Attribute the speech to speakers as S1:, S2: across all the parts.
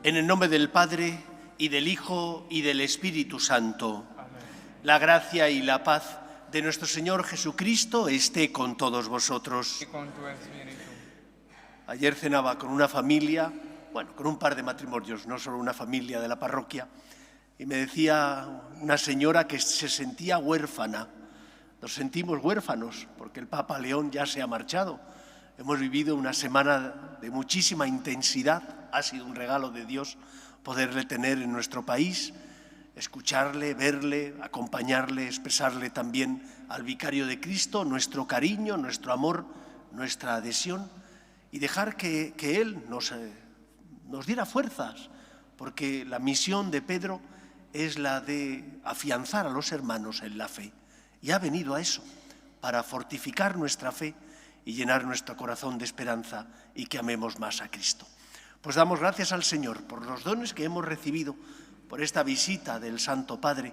S1: En el nombre del Padre, y del Hijo, y del Espíritu Santo.
S2: Amén.
S1: La gracia y la paz de nuestro Señor Jesucristo esté con todos vosotros.
S2: Y con tu espíritu.
S1: Ayer cenaba con una familia, con un par de matrimonios, no solo una familia de la parroquia, y me decía una señora que se sentía huérfana. Nos sentimos huérfanos porque el Papa León ya se ha marchado. Hemos vivido una semana de muchísima intensidad. Ha sido un regalo de Dios poderle tener en nuestro país, escucharle, verle, acompañarle, expresarle también al Vicario de Cristo nuestro cariño, nuestro amor, nuestra adhesión y dejar que Él nos diera fuerzas, porque la misión de Pedro es la de afianzar a los hermanos en la fe. Y ha venido a eso, para fortificar nuestra fe y llenar nuestro corazón de esperanza y que amemos más a Cristo. Pues damos gracias al Señor por los dones que hemos recibido, por esta visita del Santo Padre,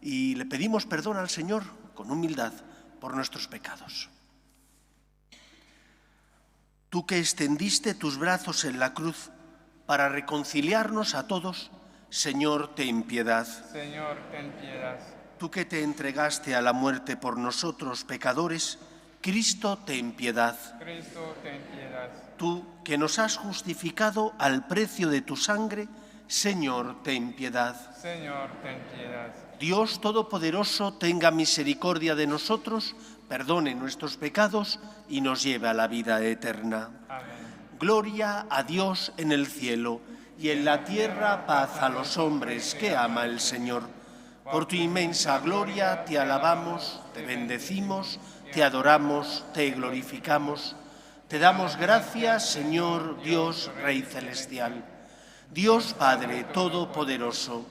S1: y le pedimos perdón al Señor con humildad por nuestros pecados. Tú que extendiste tus brazos en la cruz para reconciliarnos a todos, Señor, ten piedad.
S2: Señor, ten piedad.
S1: Tú que te entregaste a la muerte por nosotros pecadores, Cristo, ten piedad.
S2: Cristo, ten piedad.
S1: Tú que nos has justificado al precio de tu sangre, Señor, ten piedad.
S2: Señor, ten piedad.
S1: Dios Todopoderoso, tenga misericordia de nosotros, perdone nuestros pecados y nos lleve a la vida eterna.
S2: Amén.
S1: Gloria a Dios en el cielo y en la tierra paz a los hombres que ama el Señor. Por tu inmensa gloria te alabamos, te bendecimos, te adoramos, te glorificamos. Te damos gracias, Señor Dios, Rey Celestial. Dios Padre Todopoderoso,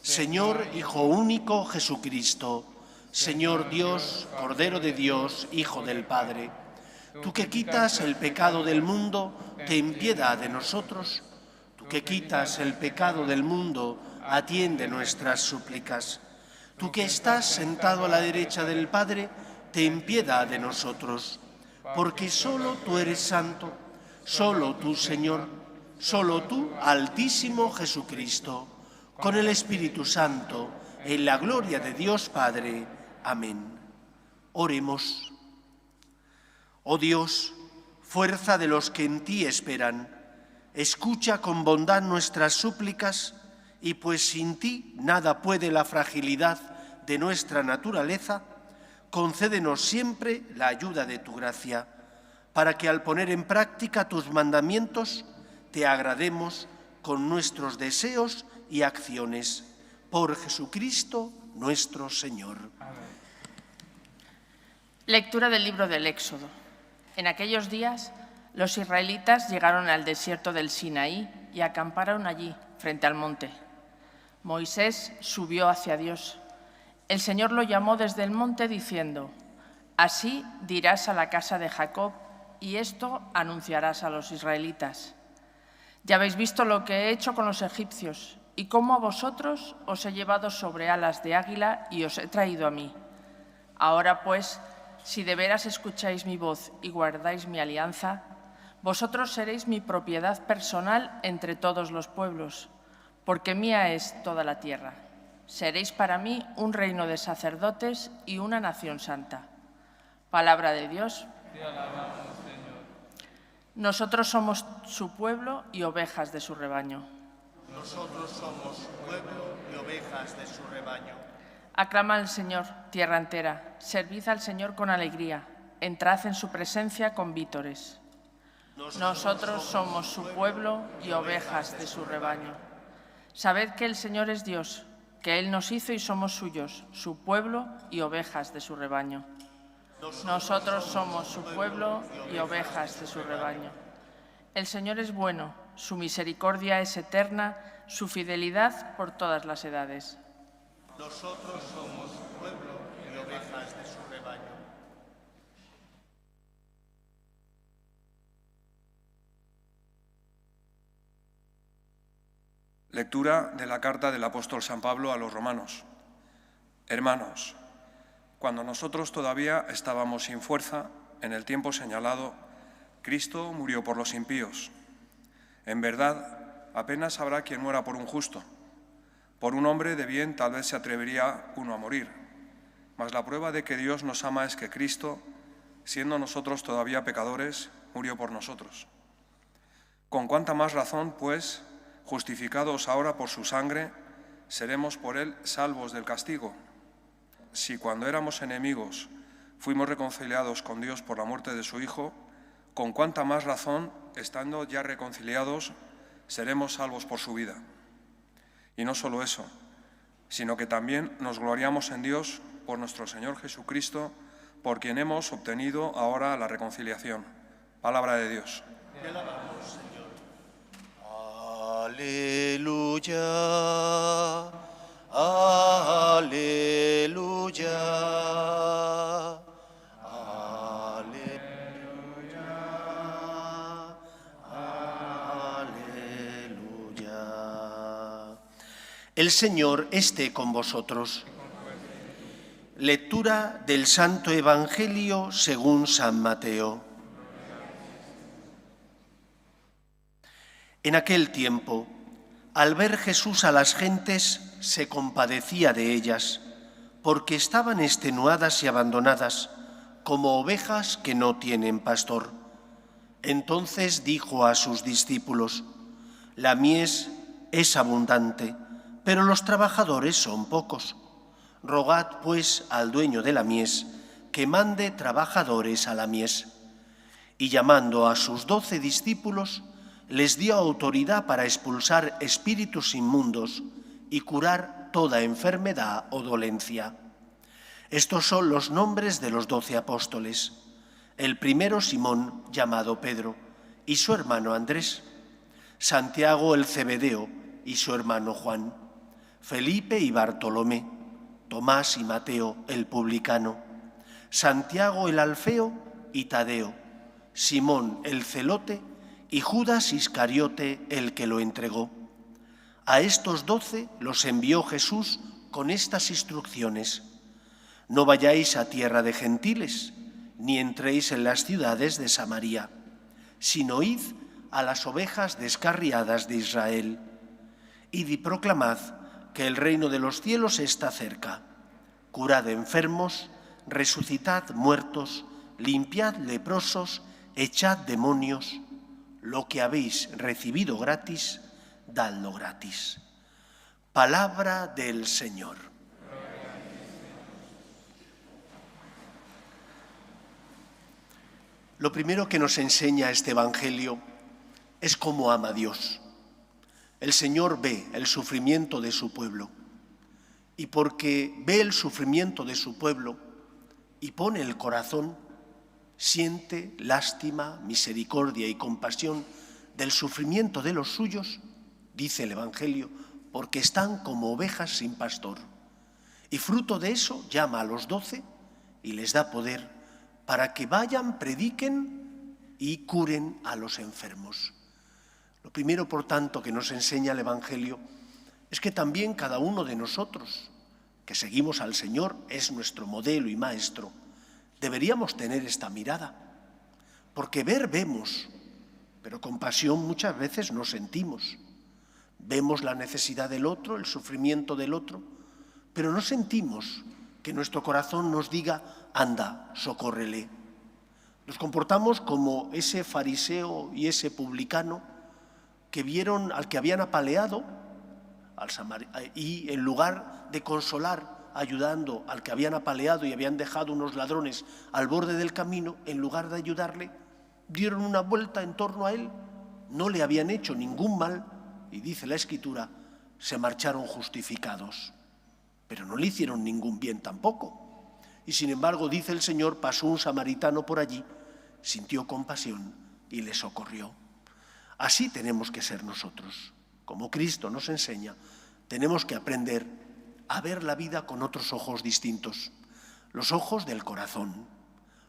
S1: Señor Hijo único Jesucristo, Señor Dios, Cordero de Dios, Hijo del Padre. Tú que quitas el pecado del mundo, ten piedad de nosotros. Tú que quitas el pecado del mundo, atiende nuestras súplicas. Tú que estás sentado a la derecha del Padre, ten piedad de nosotros. Porque solo tú eres santo, solo tú, Señor, solo tú, Altísimo Jesucristo, con el Espíritu Santo, en la gloria de Dios Padre. Amén. Oremos. Oh Dios, fuerza de los que en ti esperan, escucha con bondad nuestras súplicas, y pues sin ti nada puede la fragilidad de nuestra naturaleza, concédenos siempre la ayuda de tu gracia, para que al poner en práctica tus mandamientos, te agrademos con nuestros deseos y acciones. Por Jesucristo nuestro Señor.
S2: Amén.
S3: Lectura del libro del Éxodo. En aquellos días, los israelitas llegaron al desierto del Sinaí y acamparon allí, frente al monte. Moisés subió hacia Dios. El Señor lo llamó desde el monte diciendo: «Así dirás a la casa de Jacob, y esto anunciarás a los israelitas. Ya habéis visto lo que he hecho con los egipcios, y cómo a vosotros os he llevado sobre alas de águila y os he traído a mí. Ahora, pues, si de veras escucháis mi voz y guardáis mi alianza, vosotros seréis mi propiedad personal entre todos los pueblos, porque mía es toda la tierra. Seréis para mí un reino de sacerdotes y una nación santa». Palabra de Dios.
S2: Te alabamos, Señor.
S3: Nosotros somos su pueblo y ovejas de su rebaño.
S1: Nosotros somos su pueblo y ovejas de su rebaño.
S3: Aclama al Señor, tierra entera, servid al Señor con alegría, entrad en su presencia con vítores. Nosotros somos su pueblo y ovejas de su rebaño. Sabed que el Señor es Dios, que Él nos hizo y somos suyos, su pueblo y ovejas de su rebaño. Nosotros somos su pueblo y ovejas de su rebaño. El Señor es bueno, su misericordia es eterna, su fidelidad por todas las edades.
S1: Nosotros somos su pueblo y ovejas de su rebaño.
S4: Lectura de la carta del apóstol San Pablo a los romanos. Hermanos, cuando nosotros todavía estábamos sin fuerza, en el tiempo señalado, Cristo murió por los impíos. En verdad, apenas habrá quien muera por un justo. Por un hombre de bien tal vez se atrevería uno a morir. Mas la prueba de que Dios nos ama es que Cristo, siendo nosotros todavía pecadores, murió por nosotros. Con cuánta más razón, pues, justificados ahora por su sangre, seremos por él salvos del castigo. Si cuando éramos enemigos fuimos reconciliados con Dios por la muerte de su Hijo, con cuánta más razón, estando ya reconciliados, seremos salvos por su vida. Y no solo eso, sino que también nos gloriamos en Dios por nuestro Señor Jesucristo, por quien hemos obtenido ahora la reconciliación. Palabra de Dios.
S1: Te alabamos, Señor. Aleluya, aleluya, aleluya, aleluya. El Señor esté con vosotros. Lectura del Santo Evangelio según San Mateo. En aquel tiempo, al ver Jesús a las gentes, se compadecía de ellas, porque estaban extenuadas y abandonadas, como ovejas que no tienen pastor. Entonces dijo a sus discípulos: la mies es abundante, pero los trabajadores son pocos. Rogad, pues, al dueño de la mies, que mande trabajadores a la mies. Y llamando a sus 12 discípulos, les dio autoridad para expulsar espíritus inmundos y curar toda enfermedad o dolencia. Estos son los nombres de los 12 apóstoles. El primero, Simón, llamado Pedro, y su hermano Andrés. Santiago el Cebedeo y su hermano Juan. Felipe y Bartolomé. Tomás y Mateo el publicano. Santiago el Alfeo y Tadeo. Simón el celote y Judas Iscariote el que lo entregó. A estos 12 los envió Jesús con estas instrucciones: no vayáis a tierra de gentiles, ni entréis en las ciudades de Samaria, sino id a las ovejas descarriadas de Israel. Id y proclamad que el reino de los cielos está cerca. Curad enfermos, resucitad muertos, limpiad leprosos, echad demonios. Lo que habéis recibido gratis, dadlo gratis. Palabra del Señor. Lo primero que nos enseña este Evangelio es cómo ama a Dios. El Señor ve el sufrimiento de su pueblo, y porque ve el sufrimiento de su pueblo y pone el corazón, siente lástima, misericordia y compasión del sufrimiento de los suyos, dice el Evangelio, porque están como ovejas sin pastor. Y fruto de eso llama a los 12 y les da poder para que vayan, prediquen y curen a los enfermos. Lo primero, por tanto, que nos enseña el Evangelio es que también cada uno de nosotros, que seguimos al Señor, es nuestro modelo y maestro, deberíamos tener esta mirada, porque ver vemos, pero compasión muchas veces no sentimos. Vemos la necesidad del otro, el sufrimiento del otro, pero no sentimos que nuestro corazón nos diga: anda, socórrele. Nos comportamos como ese fariseo y ese publicano que vieron al que habían apaleado y en lugar de consolar ayudando al que habían apaleado y habían dejado unos ladrones al borde del camino, en lugar de ayudarle, dieron una vuelta en torno a él, no le habían hecho ningún mal y, dice la Escritura, se marcharon justificados. Pero no le hicieron ningún bien tampoco. Y sin embargo, dice el Señor, pasó un samaritano por allí, sintió compasión y le socorrió. Así tenemos que ser nosotros. Como Cristo nos enseña, tenemos que aprender a ver la vida con otros ojos distintos, los ojos del corazón,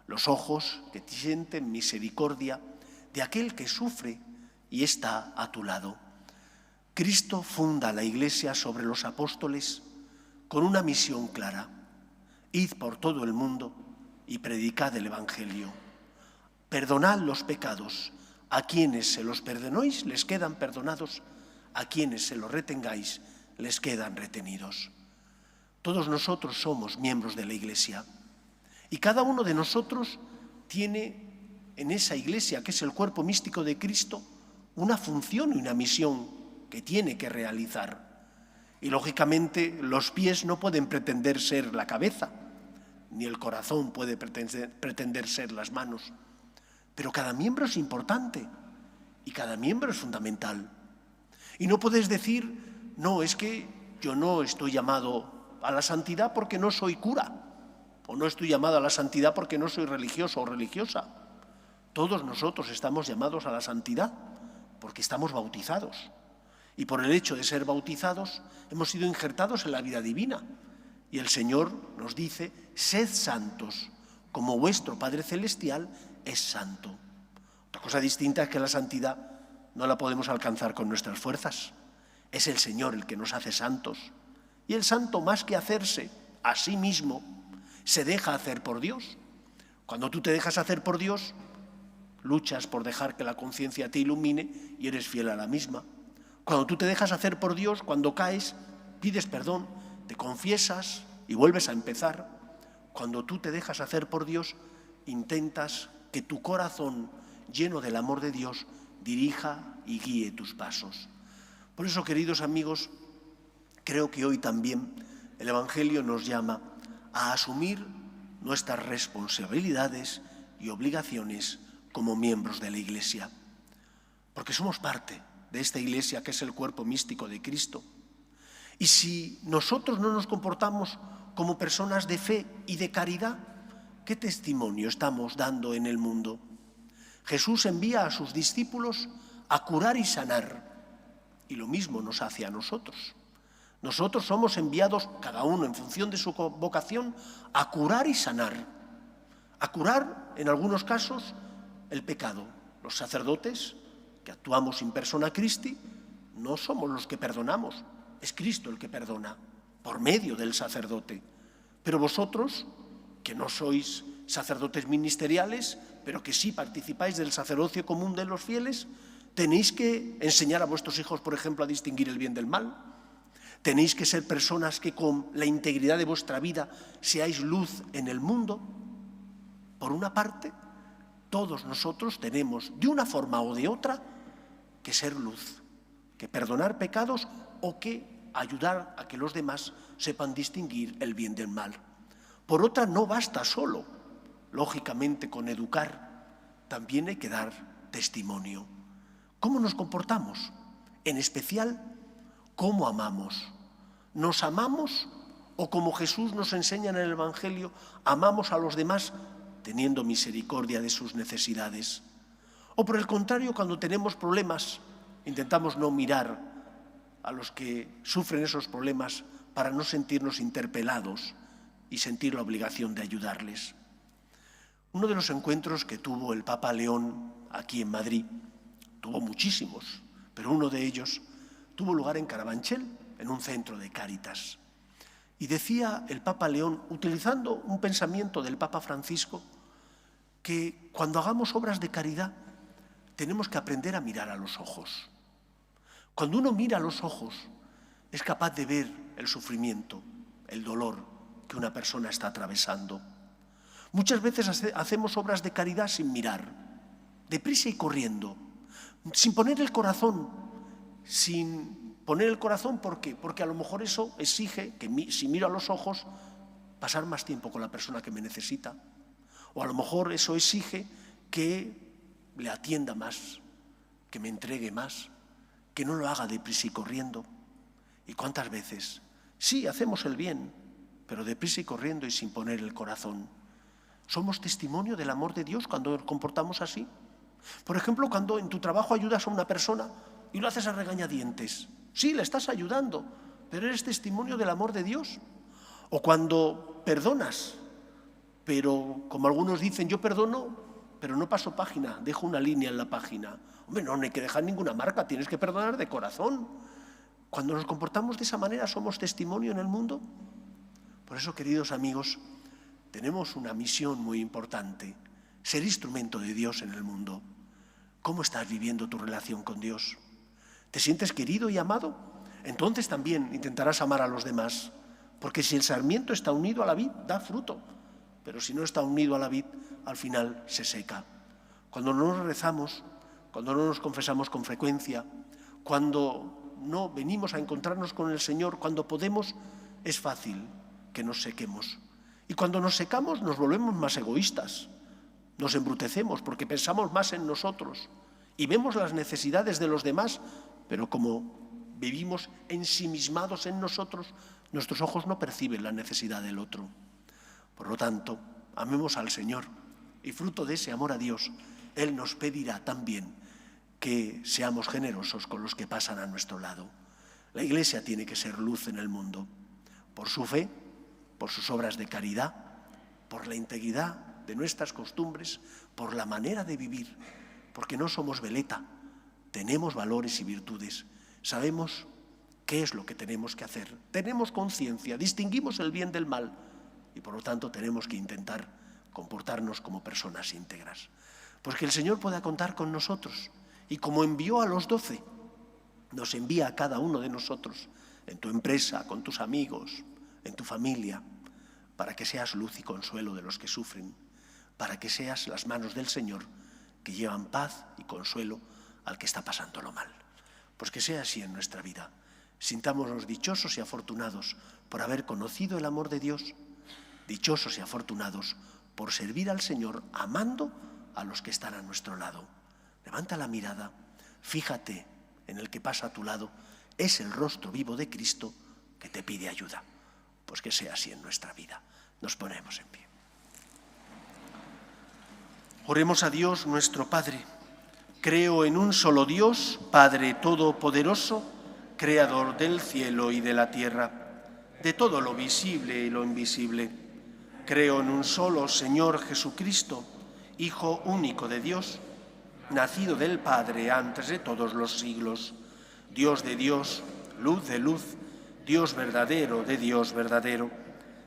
S1: los ojos que sienten misericordia de aquel que sufre y está a tu lado. Cristo funda la Iglesia sobre los apóstoles con una misión clara: id por todo el mundo y predicad el Evangelio. Perdonad los pecados. A quienes se los perdonéis les quedan perdonados. a quienes se lo retengáis les quedan retenidos. Todos nosotros somos miembros de la Iglesia y cada uno de nosotros tiene en esa Iglesia, que es el cuerpo místico de Cristo, una función y una misión que tiene que realizar. Y lógicamente los pies no pueden pretender ser la cabeza, ni el corazón puede pretender ser las manos. Pero cada miembro es importante y cada miembro es fundamental. Y no puedes decir, no, es que yo no estoy llamado a la santidad porque no soy cura, o no estoy llamado a la santidad porque no soy religioso o religiosa. Todos nosotros estamos llamados a la santidad porque estamos bautizados. Y por el hecho de ser bautizados hemos sido injertados en la vida divina. Y el Señor nos dice, sed santos, como vuestro Padre Celestial es santo. Otra cosa distinta es que la santidad no la podemos alcanzar con nuestras fuerzas. Es el Señor el que nos hace santos. Y el santo, más que hacerse a sí mismo, se deja hacer por Dios. Cuando tú te dejas hacer por Dios, luchas por dejar que la conciencia te ilumine y eres fiel a la misma. Cuando tú te dejas hacer por Dios, cuando caes, pides perdón, te confiesas y vuelves a empezar. Cuando tú te dejas hacer por Dios, intentas que tu corazón, lleno del amor de Dios, dirija y guíe tus pasos. Por eso, queridos amigos, creo que hoy también el Evangelio nos llama a asumir nuestras responsabilidades y obligaciones como miembros de la Iglesia. Porque somos parte de esta Iglesia que es el cuerpo místico de Cristo. Y si nosotros no nos comportamos como personas de fe y de caridad, ¿qué testimonio estamos dando en el mundo? Jesús envía a sus discípulos a curar y sanar, y lo mismo nos hace a nosotros. Nosotros somos enviados, cada uno en función de su vocación, a curar y sanar. A curar, en algunos casos, el pecado. Los sacerdotes, que actuamos in persona Christi, no somos los que perdonamos, es Cristo el que perdona, por medio del sacerdote. Pero vosotros, que no sois sacerdotes ministeriales, pero que sí participáis del sacerdocio común de los fieles, tenéis que enseñar a vuestros hijos, por ejemplo, a distinguir el bien del mal. Tenéis que ser personas que con la integridad de vuestra vida seáis luz en el mundo. Por una parte, todos nosotros tenemos, de una forma o de otra, que ser luz, que perdonar pecados o que ayudar a que los demás sepan distinguir el bien del mal. Por otra, no basta solo, lógicamente, con educar, también hay que dar testimonio. ¿Cómo nos comportamos? En especial, ¿cómo amamos? ¿Nos amamos o, como Jesús nos enseña en el Evangelio, amamos a los demás teniendo misericordia de sus necesidades? O por el contrario, cuando tenemos problemas, intentamos no mirar a los que sufren esos problemas para no sentirnos interpelados y sentir la obligación de ayudarles. Uno de los encuentros que tuvo el Papa León aquí en Madrid, tuvo muchísimos, pero uno de ellos tuvo lugar en Carabanchel, en un centro de Cáritas. Y decía el Papa León, utilizando un pensamiento del Papa Francisco, que cuando hagamos obras de caridad tenemos que aprender a mirar a los ojos. Cuando uno mira a los ojos es capaz de ver el sufrimiento, el dolor que una persona está atravesando. Muchas veces hacemos obras de caridad sin mirar, deprisa y corriendo, sin poner el corazón, ¿por qué? Porque a lo mejor eso exige que si miro a los ojos, pasar más tiempo con la persona que me necesita. O a lo mejor eso exige que le atienda más, que me entregue más, que no lo haga deprisa y corriendo. ¿Y cuántas veces? Sí, hacemos el bien, pero deprisa y corriendo y sin poner el corazón. ¿Somos testimonio del amor de Dios cuando nos comportamos así? Por ejemplo, cuando en tu trabajo ayudas a una persona y lo haces a regañadientes. Sí, le estás ayudando, pero eres testimonio del amor de Dios. O cuando perdonas, pero como algunos dicen, yo perdono, pero no paso página, dejo una línea en la página. Hombre, no hay que dejar ninguna marca, tienes que perdonar de corazón. Cuando nos comportamos de esa manera, ¿somos testimonio en el mundo? Por eso, queridos amigos, tenemos una misión muy importante, ser instrumento de Dios en el mundo. ¿Cómo estás viviendo tu relación con Dios? ¿Te sientes querido y amado? Entonces también intentarás amar a los demás. Porque si el sarmiento está unido a la vid, da fruto. Pero si no está unido a la vid, al final se seca. Cuando no nos rezamos, cuando no nos confesamos con frecuencia, cuando no venimos a encontrarnos con el Señor, cuando podemos, es fácil que nos sequemos. Y cuando nos secamos nos volvemos más egoístas, nos embrutecemos porque pensamos más en nosotros y vemos las necesidades de los demás, pero como vivimos ensimismados en nosotros, nuestros ojos no perciben la necesidad del otro. Por lo tanto, amemos al Señor y fruto de ese amor a Dios, Él nos pedirá también que seamos generosos con los que pasan a nuestro lado. La Iglesia tiene que ser luz en el mundo, por su fe, por sus obras de caridad, por la integridad de nuestras costumbres, por la manera de vivir, porque no somos veleta, tenemos valores y virtudes, sabemos qué es lo que tenemos que hacer, tenemos conciencia, distinguimos el bien del mal y por lo tanto tenemos que intentar comportarnos como personas íntegras. Pues que el Señor pueda contar con nosotros y como envió a los 12, nos envía a cada uno de nosotros, en tu empresa, con tus amigos, en tu familia, para que seas luz y consuelo de los que sufren, para que seas las manos del Señor que llevan paz y consuelo al que está pasándolo mal. Pues que sea así en nuestra vida. Sintámonos dichosos y afortunados por haber conocido el amor de Dios, dichosos y afortunados por servir al Señor amando a los que están a nuestro lado. Levanta la mirada, fíjate en el que pasa a tu lado, es el rostro vivo de Cristo que te pide ayuda. Pues que sea así en nuestra vida. Nos ponemos en pie. Oremos a Dios nuestro Padre. Creo en un solo Dios, Padre Todopoderoso, Creador del cielo y de la tierra, de todo lo visible y lo invisible. Creo en un solo Señor Jesucristo, Hijo único de Dios, nacido del Padre antes de todos los siglos, Dios de Dios, luz de luz, Dios verdadero de Dios verdadero,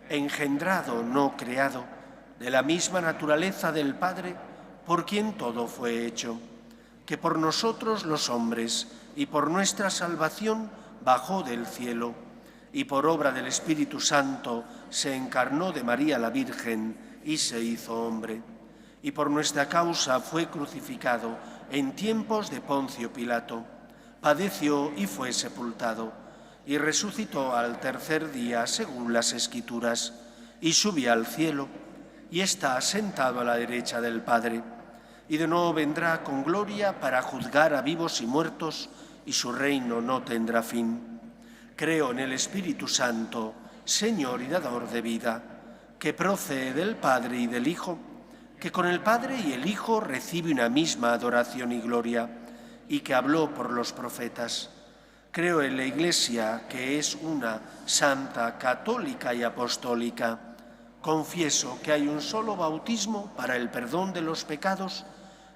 S1: engendrado, no creado, de la misma naturaleza del Padre, por quien todo fue hecho, que por nosotros los hombres y por nuestra salvación bajó del cielo, y por obra del Espíritu Santo se encarnó de María la Virgen y se hizo hombre, y por nuestra causa fue crucificado en tiempos de Poncio Pilato, padeció y fue sepultado, y resucitó al tercer día según las Escrituras, y subió al cielo, y está sentado a la derecha del Padre, y de nuevo vendrá con gloria para juzgar a vivos y muertos, y su reino no tendrá fin. Creo en el Espíritu Santo, Señor y dador de vida, que procede del Padre y del Hijo, que con el Padre y el Hijo recibe una misma adoración y gloria, y que habló por los profetas. Creo en la Iglesia, que es una, santa, católica y apostólica. Confieso que hay un solo bautismo para el perdón de los pecados.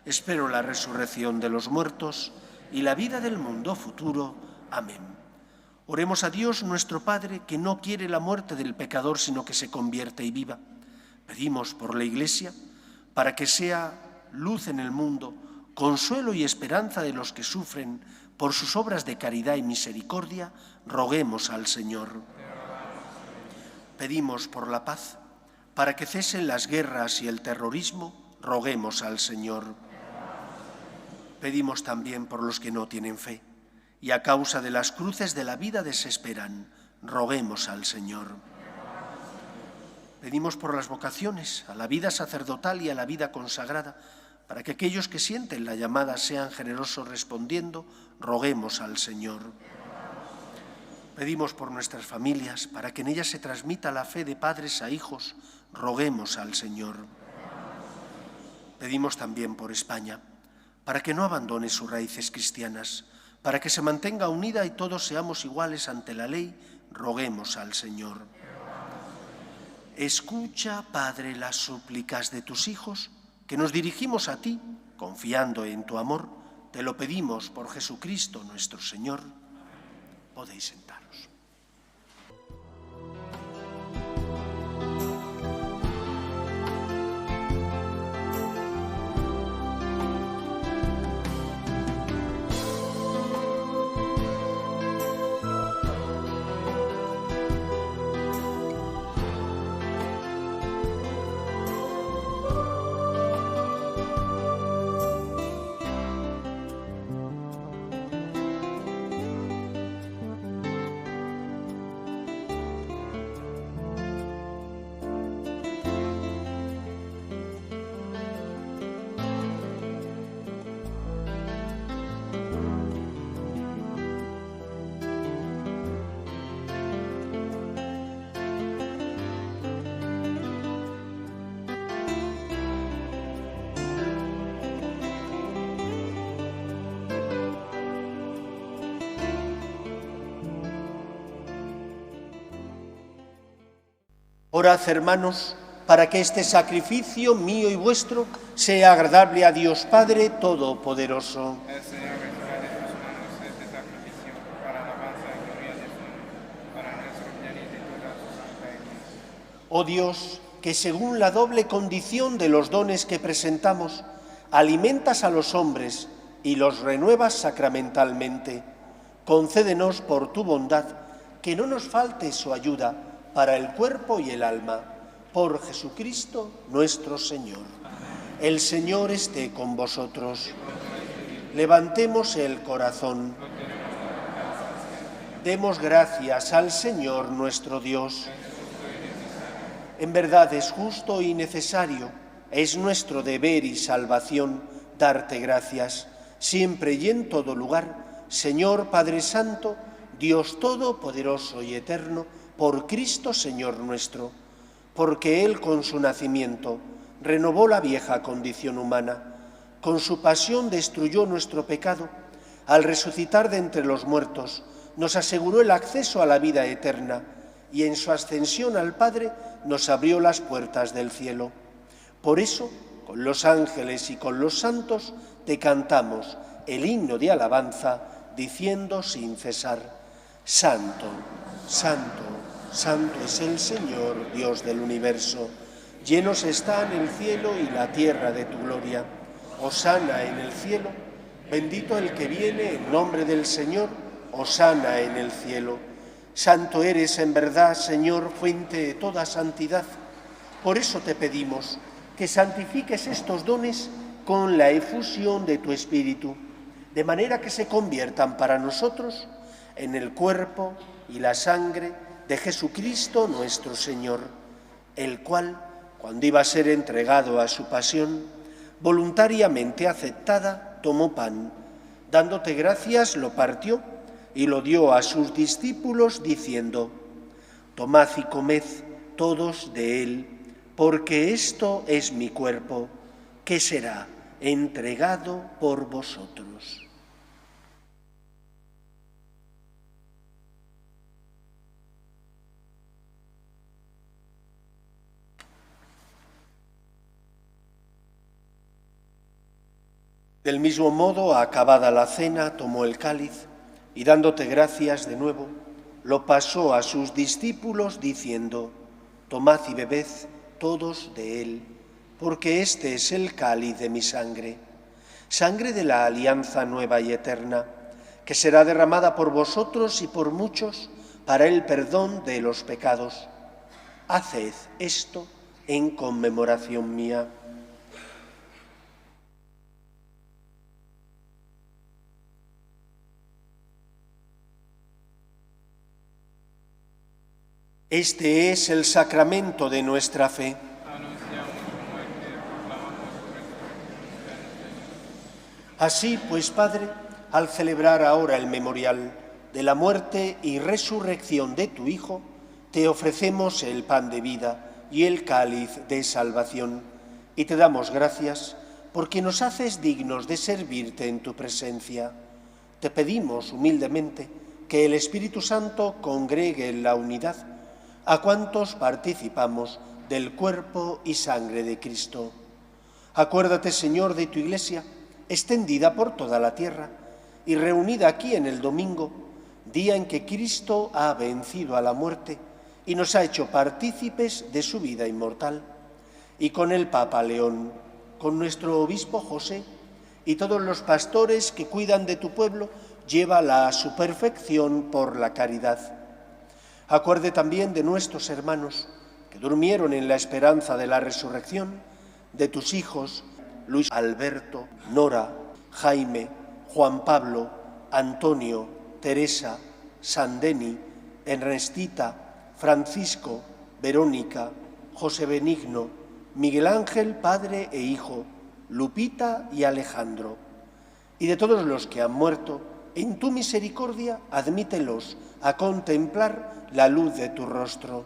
S1: Espero la resurrección de los muertos y la vida del mundo futuro. Amén. Oremos a Dios nuestro Padre, que no quiere la muerte del pecador, sino que se convierta y viva. Pedimos por la Iglesia, para que sea luz en el mundo, consuelo y esperanza de los que sufren, por sus obras de caridad y misericordia, roguemos al Señor. Pedimos por la paz, para que cesen las guerras y el terrorismo, roguemos al Señor. Pedimos también por los que no tienen fe y a causa de las cruces de la vida desesperan, roguemos al Señor. Pedimos por las vocaciones, a la vida sacerdotal y a la vida consagrada, para que aquellos que sienten la llamada sean generosos respondiendo, roguemos al Señor. Pedimos por nuestras familias, para que en ellas se transmita la fe de padres a hijos, roguemos al Señor. Pedimos también por España, para que no abandone sus raíces cristianas, para que se mantenga unida y todos seamos iguales ante la ley, roguemos al Señor. Escucha, Padre, las súplicas de tus hijos, que nos dirigimos a ti, confiando en tu amor. Te lo pedimos por Jesucristo nuestro Señor. Podéis sentaros. Orad, hermanos, para que este sacrificio mío y vuestro sea agradable a Dios Padre Todopoderoso.
S2: El Señor reciba de tus manos este sacrificio para alabanza y gloria de su nombre, para nuestro bien y de toda su santa Iglesia.
S1: Oh Dios, que según la doble condición de los dones que presentamos, alimentas a los hombres y los renuevas sacramentalmente, concédenos por tu bondad que no nos falte su ayuda para el cuerpo y el alma, por Jesucristo nuestro Señor. El Señor esté con vosotros. Levantemos el corazón. Demos gracias al Señor nuestro Dios. En verdad es justo y necesario, es nuestro deber y salvación darte gracias, siempre y en todo lugar, Señor Padre Santo, Dios Todopoderoso y Eterno, por Cristo Señor nuestro, porque Él con su nacimiento renovó la vieja condición humana, con su pasión destruyó nuestro pecado, al resucitar de entre los muertos nos aseguró el acceso a la vida eterna y en su ascensión al Padre nos abrió las puertas del cielo. Por eso, con los ángeles y con los santos, te cantamos el himno de alabanza, diciendo sin cesar: Santo, Santo, Santo es el Señor, Dios del universo. Llenos están el cielo y la tierra de tu gloria. Hosana en el cielo, bendito el que viene en nombre del Señor, hosana en el cielo. Santo eres en verdad, Señor, fuente de toda santidad. Por eso te pedimos que santifiques estos dones con la efusión de tu Espíritu, de manera que se conviertan para nosotros en el cuerpo y la sangre de Jesucristo nuestro Señor, el cual, cuando iba a ser entregado a su pasión, voluntariamente aceptada, tomó pan, dándote gracias, lo partió y lo dio a sus discípulos, diciendo: Tomad y comed todos de él, porque esto es mi cuerpo, que será entregado por vosotros. Del mismo modo, acabada la cena, tomó el cáliz y dándote gracias de nuevo, lo pasó a sus discípulos diciendo: Tomad y bebed todos de él, porque este es el cáliz de mi sangre, sangre de la alianza nueva y eterna, que será derramada por vosotros y por muchos para el perdón de los pecados. Haced esto en conmemoración mía. Este es el sacramento de nuestra fe.
S2: Anunciamos tu muerte, proclamamos tu resurrección.
S1: Así pues, Padre, al celebrar ahora el memorial de la muerte y resurrección de tu Hijo, te ofrecemos el pan de vida y el cáliz de salvación, y te damos gracias porque nos haces dignos de servirte en tu presencia. Te pedimos humildemente que el Espíritu Santo congregue en la unidad a cuantos participamos del cuerpo y sangre de Cristo. Acuérdate, Señor, de tu Iglesia, extendida por toda la tierra y reunida aquí en el domingo, día en que Cristo ha vencido a la muerte y nos ha hecho partícipes de su vida inmortal. Y con el Papa León, con nuestro obispo José y todos los pastores que cuidan de tu pueblo, llévala a su perfección por la caridad. Acuerde también de nuestros hermanos que durmieron en la esperanza de la resurrección, de tus hijos Luis Alberto, Nora, Jaime, Juan Pablo, Antonio, Teresa, Sandeni, Ernestita, Francisco, Verónica, José Benigno, Miguel Ángel, padre e hijo, Lupita y Alejandro. Y de todos los que han muerto, en tu misericordia admítelos a contemplar la luz de tu rostro.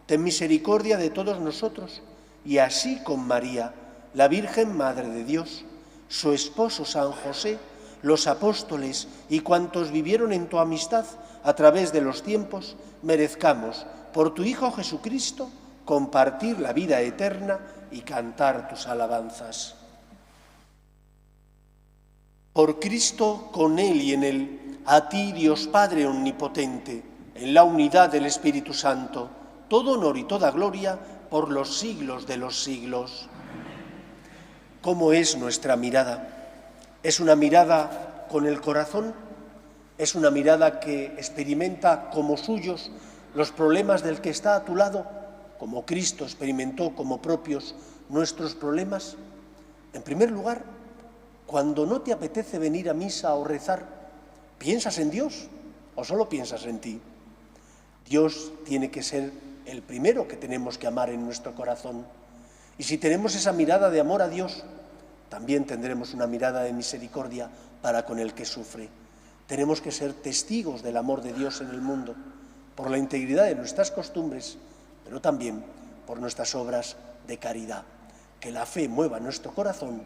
S1: Ten misericordia de todos nosotros, y así con María, la Virgen Madre de Dios, su esposo San José, los apóstoles y cuantos vivieron en tu amistad a través de los tiempos, merezcamos, por tu Hijo Jesucristo, compartir la vida eterna y cantar tus alabanzas. Por Cristo, con Él y en Él, a ti, Dios Padre omnipotente, en la unidad del Espíritu Santo, todo honor y toda gloria por los siglos de los siglos. ¿Cómo es nuestra mirada? ¿Es una mirada con el corazón? ¿Es una mirada que experimenta como suyos los problemas del que está a tu lado, como Cristo experimentó como propios nuestros problemas? En primer lugar, cuando no te apetece venir a misa o rezar, ¿piensas en Dios o solo piensas en ti? Dios tiene que ser el primero que tenemos que amar en nuestro corazón. Y si tenemos esa mirada de amor a Dios, también tendremos una mirada de misericordia para con el que sufre. Tenemos que ser testigos del amor de Dios en el mundo, por la integridad de nuestras costumbres, pero también por nuestras obras de caridad. Que la fe mueva nuestro corazón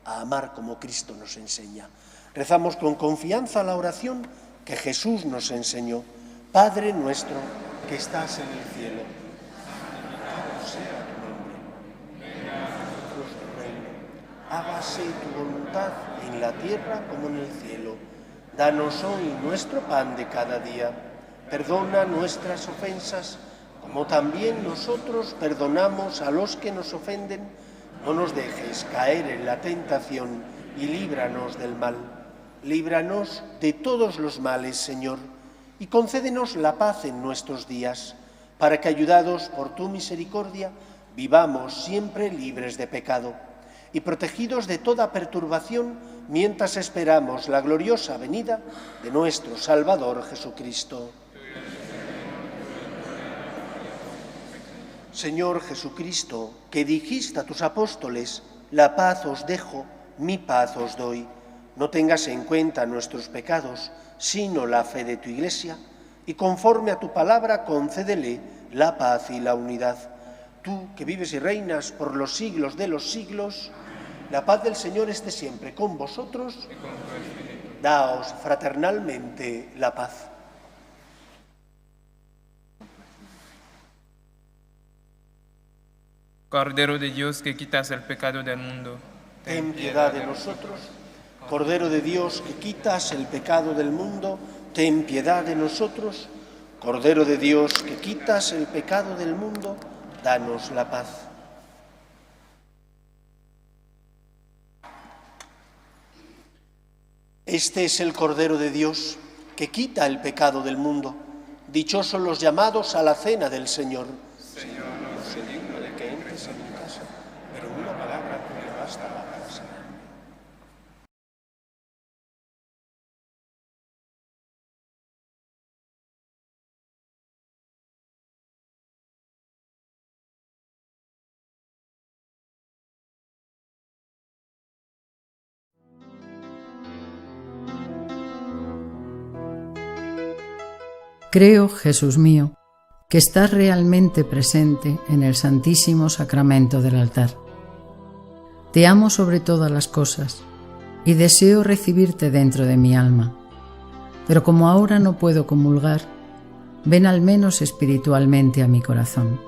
S1: a amar como Cristo nos enseña. Rezamos con confianza la oración que Jesús nos enseñó. Padre nuestro que estás en el cielo, santificado sea tu nombre, venga a nosotros tu reino, hágase tu voluntad en la tierra como en el cielo. Danos hoy nuestro pan de cada día, perdona nuestras ofensas, como también nosotros perdonamos a los que nos ofenden. No nos dejes caer en la tentación y líbranos del mal. Líbranos de todos los males, Señor, y concédenos la paz en nuestros días, para que, ayudados por tu misericordia, vivamos siempre libres de pecado y protegidos de toda perturbación mientras esperamos la gloriosa venida de nuestro Salvador Jesucristo. Señor Jesucristo, que dijiste a tus apóstoles, la paz os dejo, mi paz os doy. No tengas en cuenta nuestros pecados, sino la fe de tu Iglesia, y conforme a tu palabra concédele la paz y la unidad. Tú, que vives y reinas por los siglos de los siglos, la paz del Señor esté siempre con vosotros. Daos fraternalmente la paz.
S2: Cordero de Dios, que quitas el pecado del mundo,
S1: Ten piedad de nosotros. Cordero de Dios, que quitas el pecado del mundo, ten piedad de nosotros. Cordero de Dios, que quitas el pecado del mundo, danos la paz. Este es el Cordero de Dios, que quita el pecado del mundo. Dichosos los llamados a la cena del Señor. Señor, no soy digno de que entres en mi casa, pero una palabra me basta para sanarme.
S5: Creo, Jesús mío, que estás realmente presente en el Santísimo Sacramento del altar. Te amo sobre todas las cosas y deseo recibirte dentro de mi alma, pero como ahora no puedo comulgar, ven al menos espiritualmente a mi corazón.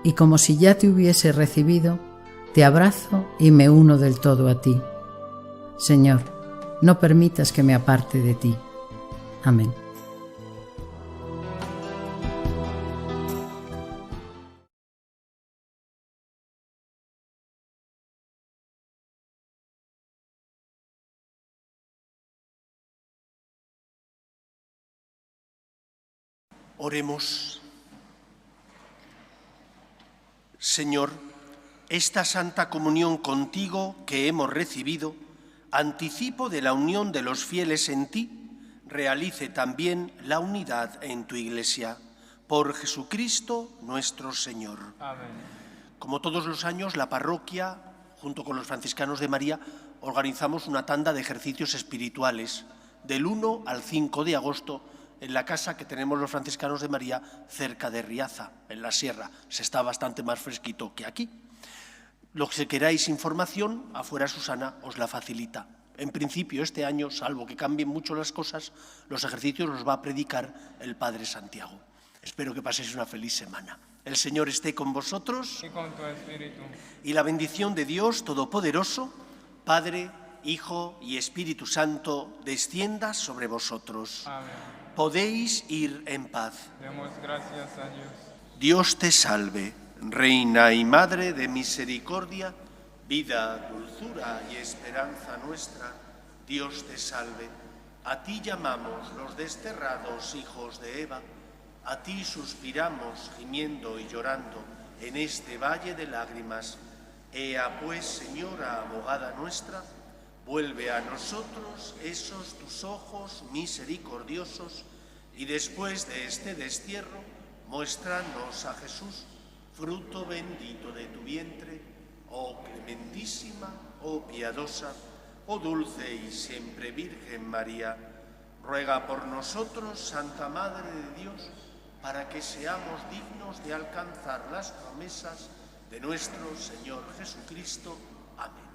S5: Y como si ya te hubiese recibido, te abrazo y me uno del todo a ti. Señor, no permitas que me aparte de ti. Amén.
S1: Oremos. Señor, esta santa comunión contigo que hemos recibido, anticipo de la unión de los fieles en ti, realice también la unidad en tu Iglesia. Por Jesucristo nuestro Señor.
S2: Amén.
S1: Como todos los años, la parroquia, junto con los franciscanos de María, organizamos una tanda de ejercicios espirituales del 1 al 5 de agosto en la casa que tenemos los franciscanos de María cerca de Riaza, en la sierra. Se está bastante más fresquito que aquí. Lo que queráis información, afuera Susana os la facilita. En principio, este año, salvo que cambien mucho las cosas, los ejercicios los va a predicar el Padre Santiago. Espero que paséis una feliz semana. El Señor esté con vosotros
S2: Y con tu espíritu.
S1: y la bendición de Dios Todopoderoso, Padre, Hijo y Espíritu Santo, descienda sobre vosotros.
S2: Amén.
S1: Podéis ir en paz.
S2: Demos gracias a Dios.
S1: Dios te salve, Reina y Madre de misericordia, vida, dulzura y esperanza nuestra. Dios te salve. A ti llamamos los desterrados hijos de Eva. A ti suspiramos, gimiendo y llorando, en este valle de lágrimas. Ea pues, Señora, abogada nuestra, vuelve a nosotros esos tus ojos misericordiosos, y después de este destierro, muéstranos a Jesús, fruto bendito de tu vientre, oh clementísima, oh piadosa, oh dulce y siempre Virgen María. Ruega por nosotros, Santa Madre de Dios, para que seamos dignos de alcanzar las promesas de nuestro Señor Jesucristo. Amén.